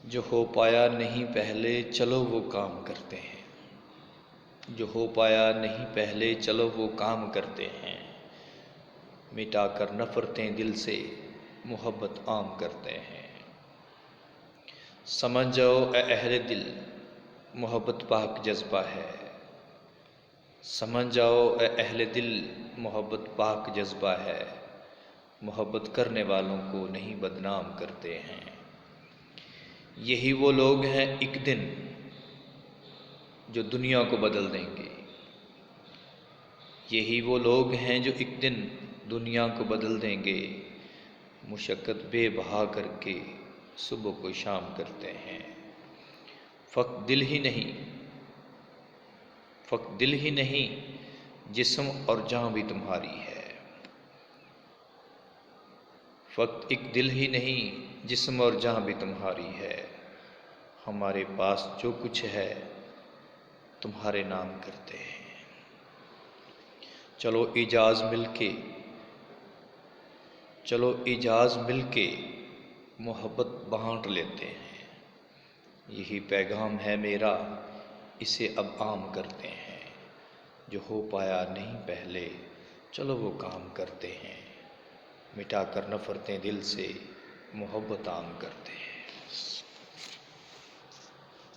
جو ہو پایا نہیں پہلے چلو وہ کام کرتے ہیں، جو ہو پایا نہیں پہلے چلو وہ کام کرتے ہیں، مٹا کر نفرتیں دل سے محبت عام کرتے ہیں۔ سمجھ جاؤ اے اہل دل، محبت پاک جذبہ ہے، سمجھ جاؤ اے اہل دل، محبت پاک جذبہ ہے، محبت کرنے والوں کو نہیں بدنام کرتے ہیں۔ یہی وہ لوگ ہیں ایک دن جو دنیا کو بدل دیں گے، یہی وہ لوگ ہیں جو ایک دن دنیا کو بدل دیں گے، مشقت بے بہا کر کے صبح کو شام کرتے ہیں۔ فقط دل ہی نہیں جسم اور جاں بھی تمہاری ہے، فقط ایک دل ہی نہیں جسم اور جاں بھی تمہاری ہے، ہمارے پاس جو کچھ ہے تمہارے نام کرتے ہیں۔ چلو اجاز مل کے محبت بانٹ لیتے ہیں، یہی پیغام ہے میرا، اسے اب عام کرتے ہیں۔ جو ہو پایا نہیں پہلے چلو وہ کام کرتے ہیں، مٹا کر نفرتیں دل سے محبت عام کرتے ہیں۔